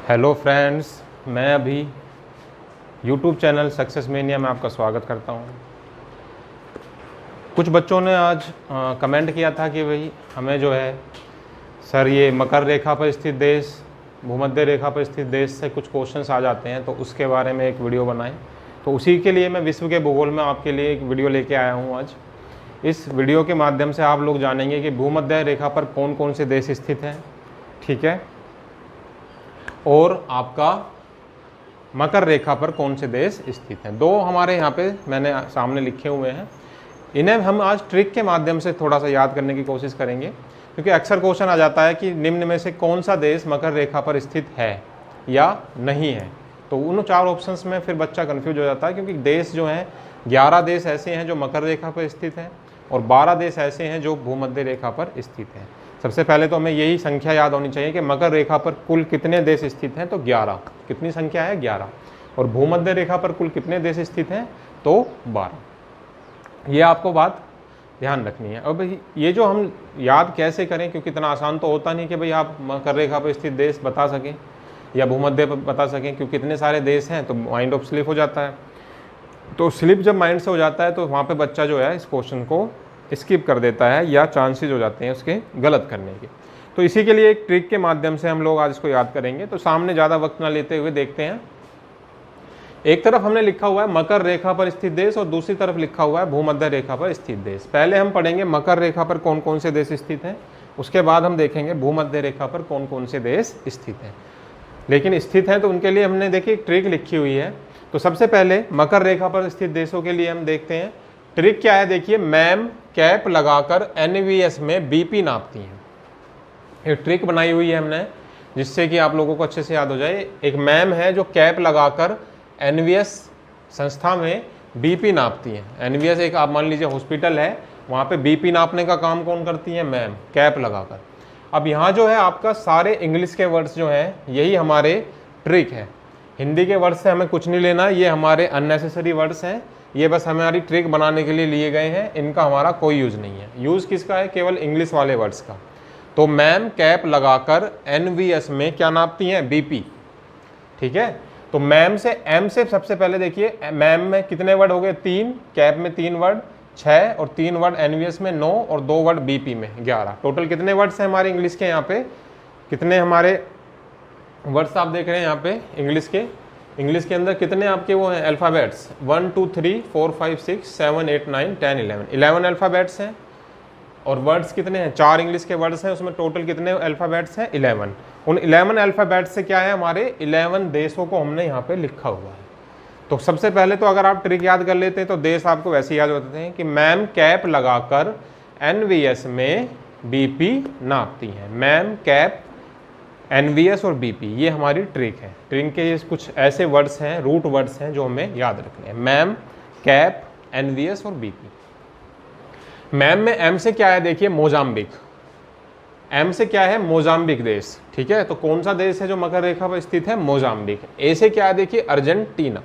Hello friends, मैं अभी YouTube channel success mania में आपका स्वागत करता हूं। कुछ बच्चों ने आज कमेंट किया था कि भाई हमें जो है सर ये मकर रेखा पर स्थित देश, भूमध्य रेखा पर स्थित देश से कुछ क्वेश्चंस आ जाते हैं, तो उसके बारे में एक वीडियो बनाएं। तो उसी के लिए मैं विश्व के भूगोल में आपके लिए एक वीडियो लेके आया हूँ आज। इस वीडियो के माध्यम से आप लोग जानेंगे कि भूमध्य रेखा पर कौन कौन से देश स्थित हैं, ठीक है, और आपका मकर रेखा पर कौन से देश स्थित हैं। दो हमारे यहाँ पे मैंने सामने लिखे हुए हैं, इन्हें हम आज ट्रिक के माध्यम से थोड़ा सा याद करने की कोशिश करेंगे, क्योंकि अक्सर क्वेश्चन आ जाता है कि निम्न में से कौन सा देश मकर रेखा पर स्थित है या नहीं है। तो उन चार ऑप्शंस में फिर बच्चा कंफ्यूज हो जाता है, क्योंकि देश जो हैं 11 देश ऐसे हैं जो मकर रेखा पर स्थित हैं और 12 देश ऐसे हैं जो भूमध्य रेखा पर स्थित हैं। सबसे पहले तो हमें यही संख्या याद होनी चाहिए कि मकर रेखा पर कुल कितने देश स्थित हैं, तो 11। कितनी संख्या है? 11। और भूमध्य रेखा पर कुल कितने देश स्थित हैं, तो 12। ये आपको बात ध्यान रखनी है। अब ये जो हम याद कैसे करें, क्योंकि इतना आसान तो होता नहीं कि भाई आप मकर रेखा पर स्थित देश बता सकें या भूमध्य पर बता सकें, क्योंकि इतने सारे देश हैं तो माइंड ऑफ स्लिप हो जाता है। तो स्लिप जब माइंड से हो जाता है तो वहाँ पे बच्चा जो है इस क्वेश्चन को स्किप कर देता है या चांसेस हो जाते हैं उसके गलत करने के। तो इसी के लिए एक ट्रिक के माध्यम से हम लोग आज इसको याद करेंगे। तो सामने ज़्यादा वक्त ना लेते हुए देखते हैं। एक तरफ हमने लिखा हुआ है मकर रेखा पर स्थित देश और दूसरी तरफ लिखा हुआ है भूमध्य रेखा पर स्थित देश। पहले हम पढ़ेंगे मकर रेखा पर कौन कौन से देश स्थित हैं, उसके बाद हम देखेंगे भूमध्य रेखा पर कौन कौन से देश स्थित हैं। लेकिन स्थित हैं तो उनके लिए हमने देखिए एक ट्रिक लिखी हुई है। तो सबसे पहले मकर रेखा पर स्थित देशों के लिए हम देखते हैं ट्रिक क्या है। देखिए, मैम कैप लगाकर एनवीएस में बीपी नापती हैं। एक ट्रिक बनाई हुई है हमने जिससे कि आप लोगों को अच्छे से याद हो जाए। एक मैम है जो कैप लगाकर एनवीएस संस्था में बीपी नापती हैं। एनवीएस एक आप मान लीजिए हॉस्पिटल है, वहाँ पे बीपी नापने का काम कौन करती है? मैम, कैप लगाकर। अब यहाँ जो है आपका सारे इंग्लिश के वर्ड्स जो हैं यही हमारे ट्रिक है। हिंदी के वर्ड्स से हमें कुछ नहीं लेना, ये हमारे अननेसेसरी वर्ड्स हैं, ये बस हमारी ट्रिक बनाने के लिए लिए गए हैं, इनका हमारा कोई यूज़ नहीं है। यूज़ किसका है? केवल इंग्लिश वाले वर्ड्स का। तो मैम कैप लगाकर एनवीएस में क्या नापती हैं? बीपी, ठीक है। तो मैम से एम से सबसे पहले देखिए, मैम में कितने वर्ड हो गए? 3, कैप में 3 वर्ड 6 और 3 वर्ड एनवीएस में 9 और 2 वर्ड बीपी में 11। टोटल कितने वर्ड्स हैं हमारे इंग्लिश के? यहाँ पे कितने हमारे वर्ड्स आप देख रहे हैं यहाँ पे इंग्लिश के? इंग्लिश के अंदर कितने आपके वो हैं अल्फ़ाबेट्स? 1 2 3 4 5 6 7 8 9 10 11 11 अल्फ़ाबेट्स हैं। और वर्ड्स कितने हैं? 4 इंग्लिश के वर्ड्स हैं, उसमें टोटल कितने अल्फ़ाबेट्स हैं? 11। उन 11 अल्फ़ाबेट्स से क्या है, हमारे 11 देशों को हमने यहाँ पे लिखा हुआ है। तो सबसे पहले तो अगर आप ट्रिक याद कर लेते हैं तो देश आपको वैसे याद होते हैं कि मैम कैप लगाकर एनवीएस में बीपी नापती हैं। मैम कैप, एनवीएस और बीपी, ये हमारी ट्रिक है। ट्रिक के ये कुछ ऐसे वर्ड्स हैं, रूट वर्ड्स हैं जो हमें याद रखने हैं। मैम, कैप, एनवीएस और बीपी। मैम में एम से क्या है? देखिए, मोजाम्बिक। एम से क्या है? मोजाम्बिक देश, ठीक है। तो कौन सा देश है जो मकर रेखा पर स्थित है? मोजाम्बिक। ए से क्या है? देखिए, अर्जेंटीना,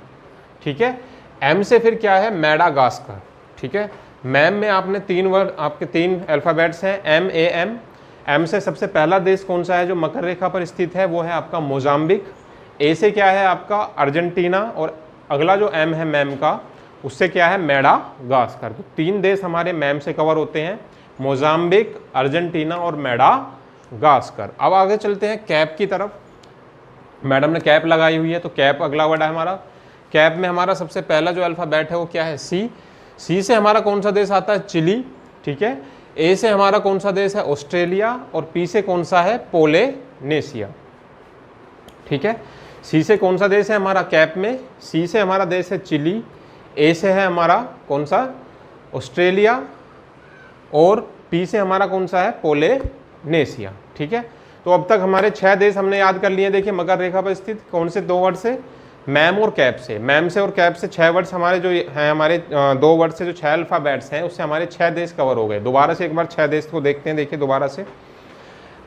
ठीक है। एम से फिर क्या है? मेडागास्कर, ठीक है। मैम में आपने 3 वर्ड, आपके 3 अल्फ़ाबेट्स हैं, एम ए एम। एम से सबसे पहला देश कौन सा है जो मकर रेखा पर स्थित है? वो है आपका मोजाम्बिक। ए से क्या है? आपका अर्जेंटीना। और अगला जो एम है मैम का, उससे क्या है? मेडागास्कर। तो 3 देश हमारे मैम से कवर होते हैं, मोजाम्बिक, अर्जेंटीना और मेडागास्कर। अब आगे चलते हैं कैप की तरफ। मैडम ने कैप लगाई हुई है तो कैप अगला वर्ड है हमारा। कैप में हमारा सबसे पहला जो अल्फ़ाबेट है वो क्या है? सी। सी से हमारा कौन सा देश आता है? चिली, ठीक है। ए से हमारा कौन सा देश है? ऑस्ट्रेलिया। और पी से कौन सा है? पोलिनेशिया, ठीक है। सी से कौन सा देश है हमारा कैप में? सी से हमारा देश है चिली। ए से है हमारा कौन सा? ऑस्ट्रेलिया। और पी से हमारा कौन सा है? पोलिनेशिया, ठीक है। तो अब तक हमारे 6 देश हमने याद कर लिए। देखिए, मकर रेखा पर स्थित कौन से 2 वर्ड से? मैम और कैप से। मैम से और कैप से 6 वर्ड्स हमारे जो हैं, हमारे 2 वर्ड से जो 6 अल्फ़ाबेट्स हैं, उससे हमारे 6 देश कवर हो गए। दोबारा से एक बार 6 देश को देखते हैं। देखिए दोबारा से,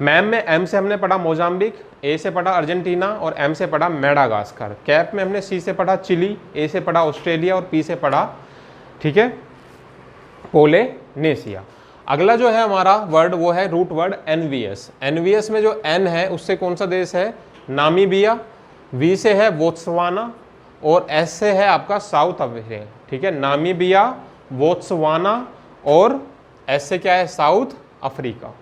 मैम में एम से हमने पढ़ा मोजाम्बिक, ए से पढ़ा अर्जेंटीना और एम से पढ़ा मेडागास्कर। कैप में हमने सी से पढ़ा चिली, ए से पढ़ा ऑस्ट्रेलिया और पी से पढ़ा, ठीक है, पोलिनेशिया। अगला जो है हमारा वर्ड वो है रूट वर्ड एनवीएस। एनवीएस में जो एन है उससे कौन सा देश है? नामीबिया, वी से है बोत्सवाना और एस से है आपका साउथ अफ्रीका। ठीक है, नामीबिया, बोत्सवाना और एस से क्या है, साउथ अफ्रीका।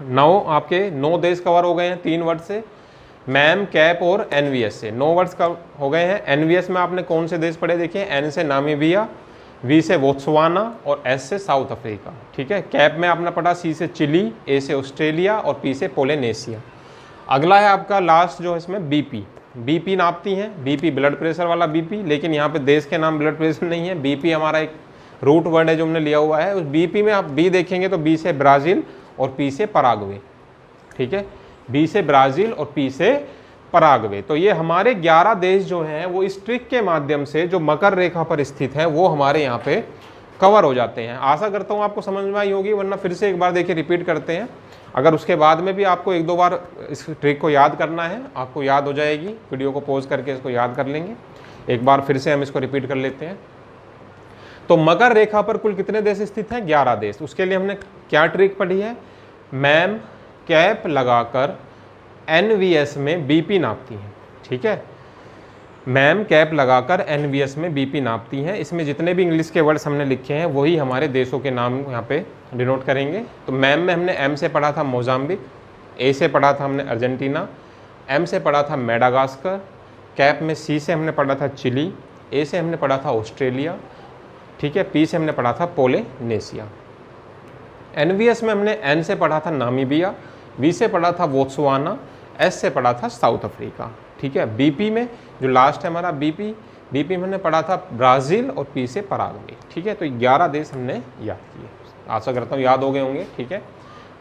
9 देश कवर हो गए हैं 3 वर्ड से, मैम, कैप और एनवीएस से 9 वर्ड्स का हो गए हैं। एनवीएस में आपने कौन से देश पढ़े देखिए, एन से नामीबिया, वी से बोत्सवाना और एस से साउथ अफ्रीका। ठीक है, कैप में आपने पढ़ा सी से चिली, ए से ऑस्ट्रेलिया और पी से पोलिनेशिया। अगला है आपका लास्ट जो है इसमें बीपी। बीपी नापती हैं, बीपी ब्लड प्रेशर वाला बीपी, लेकिन यहाँ पे देश के नाम ब्लड प्रेशर नहीं है, बीपी हमारा एक रूट वर्ड है जो हमने लिया हुआ है। उस बीपी में आप बी देखेंगे तो बी से ब्राज़ील और पी से पराग्वे। ठीक है, बी से ब्राज़ील और पी से पराग्वे। तो ये हमारे 11 देश जो हैं वो इस ट्रिक के माध्यम से जो मकर रेखा पर स्थित हैं वो हमारे यहाँ पे कवर हो जाते हैं। आशा करता हूँ आपको समझ में आई होगी, वरना फिर से एक बार देखिए रिपीट करते हैं। अगर उसके बाद में भी आपको 1-2 बार इस ट्रिक को याद करना है, आपको याद हो जाएगी, वीडियो को पॉज करके इसको याद कर लेंगे। एक बार फिर से हम इसको रिपीट कर लेते हैं। तो मकर रेखा पर कुल कितने देश स्थित हैं, 11 देश। उसके लिए हमने क्या ट्रिक पढ़ी है, मैम कैप लगाकर एनवीएस में बीपी नापती हैं। ठीक है, मैम कैप लगाकर एनवीएस में बीपी नापती हैं। इसमें जितने भी इंग्लिश के वर्ड्स हमने लिखे हैं वही हमारे देशों के नाम यहाँ पे डिनोट करेंगे। तो मैम में हमने एम से पढ़ा था मोजाम्बिक, ए से पढ़ा था हमने अर्जेंटीना, एम से पढ़ा था मेडागास्कर, कैप में सी से हमने पढ़ा था चिली, ए से हमने पढ़ा था ऑस्ट्रेलिया, ठीक है, पी से हमने पढ़ा था पोलिनेशिया। एनवीएस में हमने एन से पढ़ा था नामीबिया, वी से पढ़ा था बोत्सवाना, एस से पढ़ा था साउथ अफ्रीका। ठीक है, बीपी में जो लास्ट है हमारा बीपी में हमने पढ़ा था ब्राज़ील और पी से पराग्वे। ठीक है, तो 11 देश हमने याद किए, आशा करता हूँ याद हो गए होंगे। ठीक है,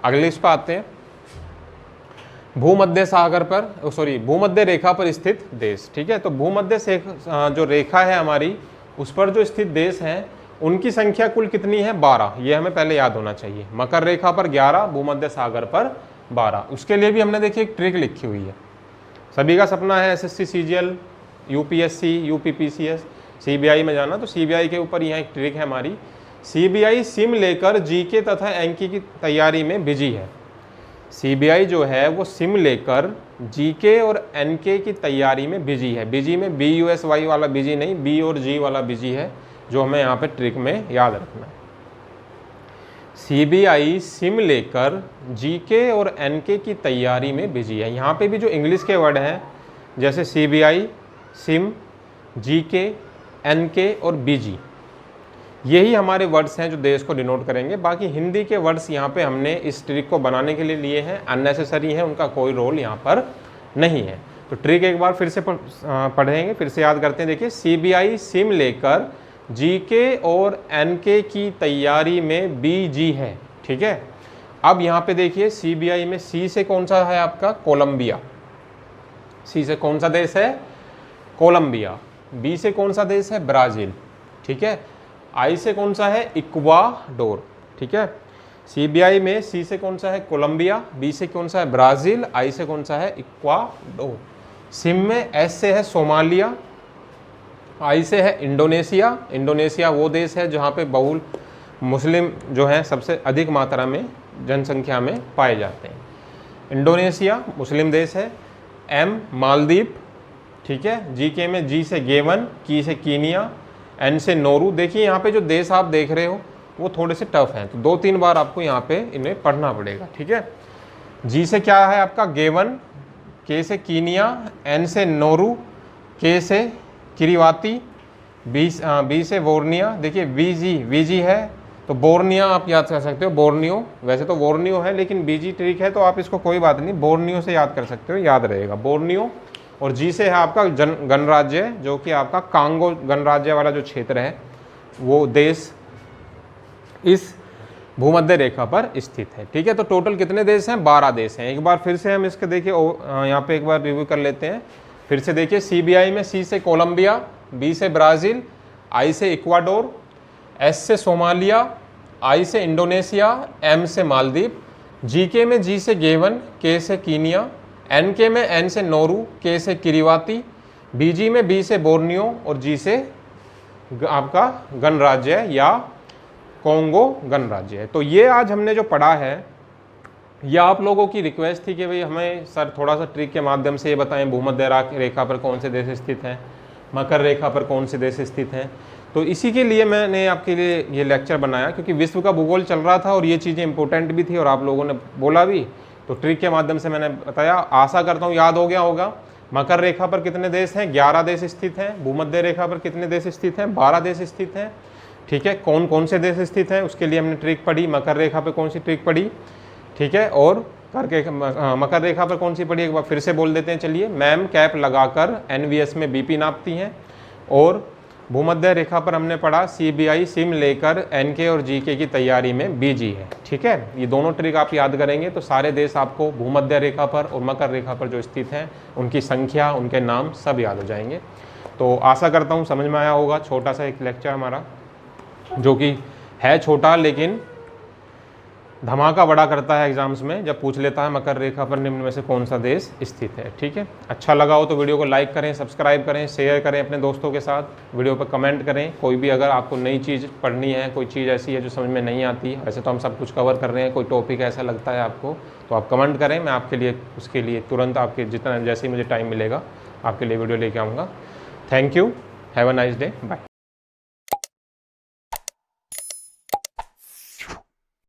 अगले इस पर आते हैं, भूमध्य सागर पर भूमध्य रेखा पर स्थित देश। ठीक है, तो भूमध्य से जो रेखा है हमारी उस पर जो स्थित देश हैं उनकी संख्या कुल कितनी है, 12। ये हमें पहले याद होना चाहिए। मकर रेखा पर 11, भूमध्य सागर पर 12। उसके लिए भी हमने देखिए एक ट्रिक लिखी हुई है। सभी का सपना है SSC, CGL, UPSC, UPPCS, CBI में जाना। तो सीबीआई के ऊपर यहाँ एक ट्रिक है हमारी। सीबीआई सिम लेकर जीके तथा एनके की तैयारी में बिजी है। सीबीआई जो है वो सिम लेकर जीके और एनके की तैयारी में बिजी है। बिजी में BUSY वाला बिजी नहीं, बी और जी वाला बिजी है, जो हमें यहाँ पे ट्रिक में याद रखना है। सीबीआई सिम लेकर जीके और एनके की तैयारी में बिजी है। यहाँ पे भी जो इंग्लिश के वर्ड हैं जैसे सीबीआई, सिम, जीके, एनके और बीजी, यही हमारे वर्ड्स हैं जो देश को डिनोट करेंगे। बाकी हिंदी के वर्ड्स यहाँ पे हमने इस ट्रिक को बनाने के लिए लिए हैं, अननेसेसरी हैं, उनका कोई रोल यहाँ पर नहीं है। तो ट्रिक एक बार फिर से पढ़ेंगे, फिर से याद करते हैं। देखिए, सीबीआई सिम लेकर जीके और एनके की तैयारी में बीजी है। ठीक है, अब यहाँ पे देखिए सीबीआई में सी से कौन सा है आपका, कोलंबिया। सी से कौन सा देश है, कोलंबिया। बी से कौन सा देश है, ब्राज़ील। ठीक है, आई से कौन सा है, इक्वाडोर। ठीक है, सीबीआई में सी से कौन सा है, कोलंबिया, बी से कौन सा है, ब्राज़ील, आई से कौन सा है, इक्वाडोर। सिम में एस से है सोमालिया, आई से है इंडोनेशिया। इंडोनेशिया वो देश है जहाँ पे बहुल मुस्लिम जो हैं सबसे अधिक मात्रा में जनसंख्या में पाए जाते हैं। इंडोनेशिया मुस्लिम देश है। एम मालदीव। ठीक है, जीके में जी से गेवन, की से कीनिया, एन से नोरू। देखिए यहाँ पे जो देश आप देख रहे हो वो थोड़े से टफ हैं, तो 2-3 बार आपको यहाँ पे इन्हें पढ़ना पड़ेगा। ठीक है, जी से क्या है आपका, गेवन, के से कीनिया, एन से नोरू, के से किरीवाती, बी से बोर्निया। देखिए वीजी है तो बोर्निया आप याद कर सकते हो, बोर्नियो। वैसे तो बोर्नियो है लेकिन बीजी ट्रिक है तो आप इसको कोई बात नहीं बोर्नियो से याद कर सकते हो, याद रहेगा बोर्नियो। और जी से है आपका गणराज्य, जो कि आपका कांगो गणराज्य वाला जो क्षेत्र है वो देश इस भूमध्य रेखा पर स्थित है। ठीक है, तो टोटल कितने देश हैं, 12 देश हैं। एक बार फिर से हम इसके देखिए यहाँ पे एक बार रिव्यू कर लेते हैं। फिर से देखिए, सीबीआई में सी से कोलंबिया, बी से ब्राज़ील, आई से इक्वाडोर, एस से सोमालिया, आई से इंडोनेशिया, एम से मालदीव। जीके में जी से गेवन, के से कीनिया, एनके में एन से नोरू, के से किरीवाती, बीजी में बी से बोर्नियो और जी से आपका गणराज्य या कोंगो गणराज्य है। तो ये आज हमने जो पढ़ा है ये आप लोगों की रिक्वेस्ट थी कि भाई हमें सर थोड़ा सा ट्रिक के माध्यम से ये बताएं भूमध्य रेखा पर कौन से देश स्थित हैं, मकर रेखा पर कौन से देश स्थित हैं। तो इसी के लिए मैंने आपके लिए ये लेक्चर बनाया, क्योंकि विश्व का भूगोल चल रहा था और ये चीज़ें इंपॉर्टेंट भी थी और आप लोगों ने बोला भी, तो ट्रिक के माध्यम से मैंने बताया। आशा करता हूँ याद हो गया होगा। मकर रेखा पर कितने देश हैं? 11 देश स्थित हैं। भूमध्य रेखा पर कितने देश स्थित हैं? 12 देश स्थित हैं। ठीक है, कौन कौन से देश स्थित हैं उसके लिए हमने ट्रिक पढ़ी। मकर रेखा पर कौन सी ट्रिक पढ़ी, ठीक है, और करके मकर रेखा पर कौन सी पढ़ी एक बार फिर से बोल देते हैं। चलिए, मैम कैप लगाकर एनवीएस में बीपी नापती हैं, और भूमध्य रेखा पर हमने पढ़ा सीबीआई सिम लेकर एनके और जीके की तैयारी में बीजी है। ठीक है, ये दोनों ट्रिक आप याद करेंगे तो सारे देश आपको भूमध्य रेखा पर और मकर रेखा पर जो स्थित हैं उनकी संख्या, उनके नाम सब याद हो जाएंगे। तो आशा करता हूँ समझ में आया होगा। छोटा सा एक लेक्चर हमारा, जो कि है छोटा लेकिन धमाका बड़ा करता है एग्जाम्स में, जब पूछ लेता है मकर रेखा पर निम्न में से कौन सा देश स्थित है। ठीक है, अच्छा लगा हो तो वीडियो को लाइक करें, सब्सक्राइब करें, शेयर करें अपने दोस्तों के साथ। वीडियो पर कमेंट करें, कोई भी अगर आपको नई चीज़ पढ़नी है, कोई चीज़ ऐसी है जो समझ में नहीं आती, वैसे तो हम सब कुछ कवर कर रहे हैं, कोई टॉपिक ऐसा लगता है आपको तो आप कमेंट करें, मैं आपके लिए उसके लिए तुरंत आपके जितना जैसे ही मुझे टाइम मिलेगा आपके लिए वीडियो लेके आऊँगा। Thank you, have a nice day, bye.